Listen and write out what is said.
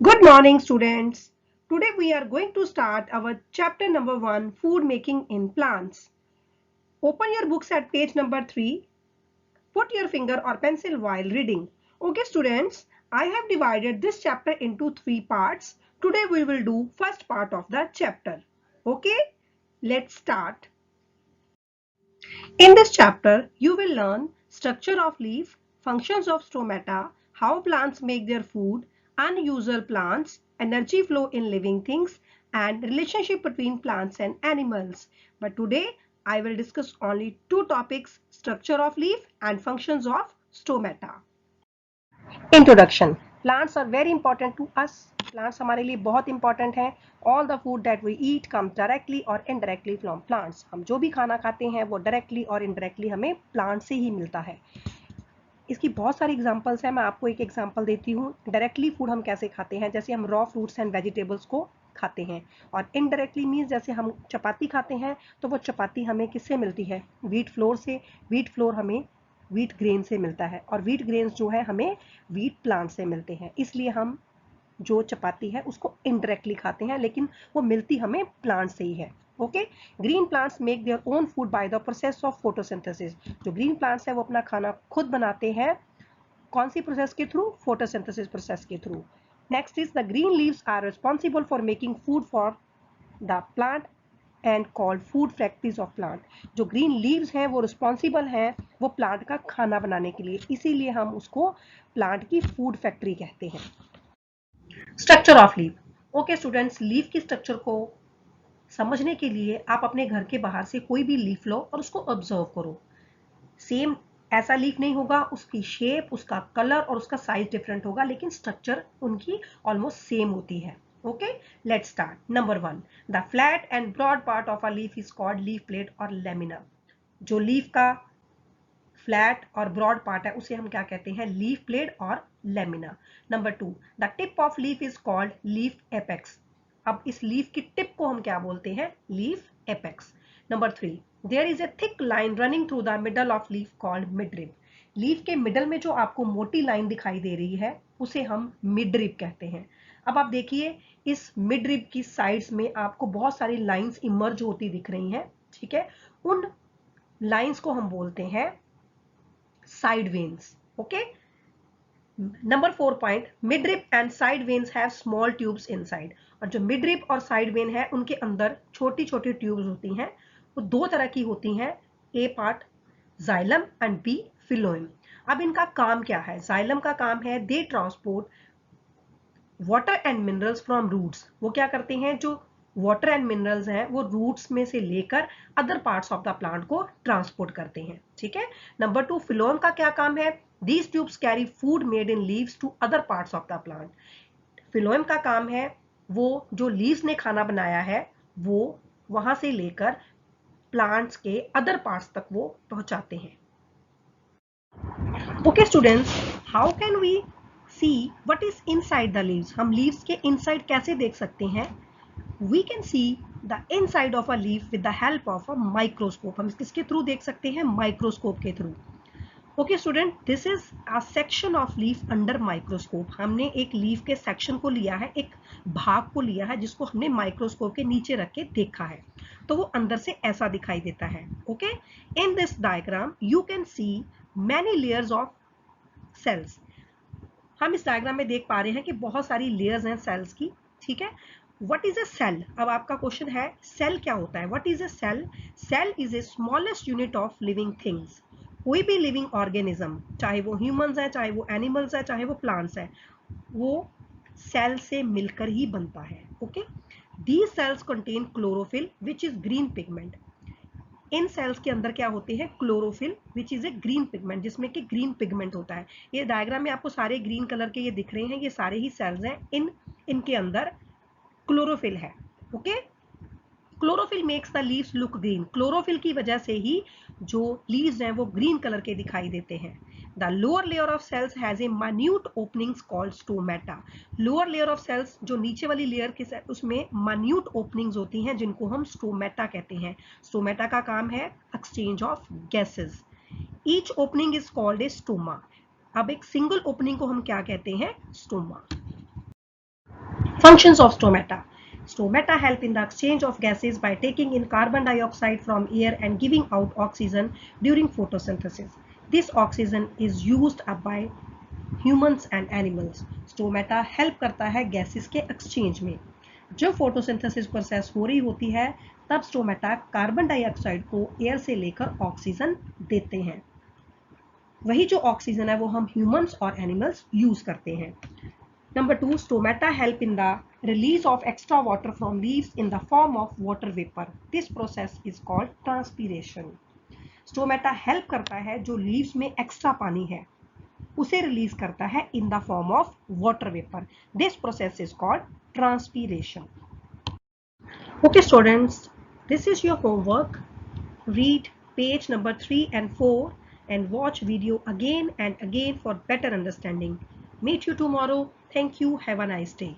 Good morning, students. Today we are going to start our chapter number 1, Food Making in Plants. Open your books at page number 3. Put your finger or pencil while reading. Okay, students, I have divided this chapter into 3 parts. Today we will do first part of the chapter. Okay, let's start. In this chapter, you will learn structure of leaf, functions of stomata, how plants make their food, unusual plants, energy flow in living things, and relationship between plants and animals. But today, I will discuss only two topics, structure of leaf and functions of stomata. Introduction. Plants are very important to us. Plants हमारे लिए बहुत important हैं. All the food that we eat comes directly or indirectly from plants. हम जो भी खाना खाते हैं वो directly और indirectly हमें plant से ही मिलता है. इसकी बहुत सारी एग्जांपल्स हैं. मैं आपको एक एग्जांपल देती हूँ. डायरेक्टली फूड हम कैसे खाते हैं, जैसे हम रॉ फ्रूट्स एंड वेजिटेबल्स को खाते हैं. और इनडायरेक्टली मीन्स जैसे हम चपाती खाते हैं तो वो चपाती हमें किससे मिलती है? व्हीट फ्लोर से. व्हीट फ्लोर हमें व्हीट ग्रेन से मिलता है और व्हीट ग्रेन्स जो है हमें व्हीट प्लांट से मिलते हैं. इसलिए हम जो चपाती है उसको इनडायरेक्टली खाते हैं, लेकिन वो मिलती हमें प्लांट से ही है. Okay. Green plants make their own food by the process of photosynthesis. जो ग्रीन प्लांट्स है वो अपना खाना खुद बनाते हैं. कौन सी प्रोसेस के थ्रू? फोटोसिंथेसिस प्रोसेस के through. Next is the green leaves are responsible for making food for the plant and called food factories of plant. जो ग्रीन लीव्स हैं वो रिस्पॉन्सिबल हैं वो प्लांट का खाना बनाने के लिए, इसीलिए हम उसको प्लांट की फूड फैक्ट्री कहते हैं. Structure of leaf. Okay students, leaf की स्ट्रक्चर को समझने के लिए आप अपने घर के बाहर से कोई भी लीफ लो और उसको ऑब्जर्व करो. सेम ऐसा लीफ नहीं होगा, उसकी शेप, उसका कलर और उसका साइज डिफरेंट होगा, लेकिन स्ट्रक्चर उनकी ऑलमोस्ट सेम होती है. Okay, let's start. Number 1, the flat and broad part of a leaf is called leaf plate और लेमिना. जो लीफ का फ्लैट और ब्रॉड पार्ट है उसे हम क्या कहते हैं? लीफ प्लेट और lamina. Number 2, the tip of leaf is called leaf apex. अब इस लीफ की टिप को हम क्या बोलते हैं? Leaf apex. Number 3, there is a thick line running through the middle of leaf called midrib. Leaf के मिडल में जो आपको मोटी लाइन दिखाई दे रही है उसे हम मिडरिब कहते हैं. अब आप देखिए, इस मिडरिब की साइड्स में आपको बहुत सारी लाइंस इमर्ज होती दिख रही हैं. ठीक है, उन लाइंस को हम बोलते हैं side veins. Okay. Number 4 point, midrib and side veins have small tubes inside. और जो मिडरिब और साइड वेन है उनके अंदर छोटी छोटी ट्यूब्स होती हैं. वो दो तरह की होती हैं. A part xylem and B phloem. अब इनका काम क्या है? जाइलम का काम है they transport water and minerals from roots. वो क्या करते हैं? जो वाटर एंड मिनरल्स हैं वो रूट्स में से लेकर other parts of the plant को ट्रांसपोर्ट करते हैं. ठीक है. नंबर 2, फिलोएम का क्या काम है? These tubes carry food made in leaves to other parts of the plant. Phloem का काम है वो जो लीव्स ने खाना बनाया है वो वहां से लेकर प्लांट्स के अदर पार्ट्स तक वो पहुंचाते हैं. Okay students, how can we see what is inside the leaves? हम लीव्स के इनसाइड कैसे देख सकते हैं? We can see the inside of a leaf with the help of a microscope. हम किसके थ्रू देख सकते हैं? माइक्रोस्कोप के through. Okay student, this is a section of leaf under microscope. हमने एक लीफ के सेक्शन को लिया है, एक भाग को लिया है जिसको हमने माइक्रोस्कोप के नीचे रख के देखा है, तो वो अंदर से ऐसा दिखाई देता है. Okay. In this diagram you can see many layers of cells. हम इस डायग्राम में देख पा रहे हैं कि बहुत सारी लेयर्स हैं सेल्स की. ठीक है. What is a cell? अब आपका क्वेश्चन है सेल क्या होता है? What is a cell? Cell is a smallest unit of living things. कोई भी लिविंग ऑर्गेनिज्म, चाहे वो ह्यूमंस है, चाहे वो एनिमल्स है, चाहे वो प्लांट्स है, वो सेल से मिलकर ही बनता है. Okay. These cells contain chlorophyll which is green pigment. इन सेल्स के अंदर क्या होते हैं? Chlorophyll which is a green pigment, जिसमें कि ग्रीन पिगमेंट होता है. ये डायग्राम में आपको सारे ग्रीन कलर के ये दिख रहे हैं, ये सारे ही सेल्स हैं. इनके अंदर क्लोरोफिल है. Okay. Chlorophyll makes the leaves look green. Chlorophyll की वजह से ही जो लीव्स हैं वो ग्रीन कलर के दिखाई देते हैं. The lower layer of cells has a minute openings called stomata. Lower layer of cells, जो नीचे वाली लेयर के उसमें माइन्यूट ओपनिंग्स होती हैं जिनको हम स्टोमेटा कहते हैं. स्टोमेटा का काम है exchange of gases. Each opening is called a stoma. अब एक सिंगल ओपनिंग को हम क्या कहते हैं? Stoma. Functions of stomata. Stomata help in the exchange of gases by taking in carbon dioxide from air and giving out oxygen during photosynthesis. This oxygen is used up by humans and animals. Stomata help करता है gases के exchange में. जब photosynthesis process हो रही होती है तब stomata कार्बन डाइऑक्साइड को एयर से लेकर ऑक्सीजन देते हैं. वही जो ऑक्सीजन है वो हम ह्यूमंस और एनिमल्स यूज करते हैं. Number 2, stomata help in the release of extra water from leaves in the form of water vapor. This process is called transpiration. Stomata help करता है जो leaves में extra पानी है उसे release करता है in the form of water vapor. This process is called transpiration. Okay students, this is your homework. Read page number 3 and 4 and watch video again and again for better understanding. Meet you tomorrow. Thank you. Have a nice day.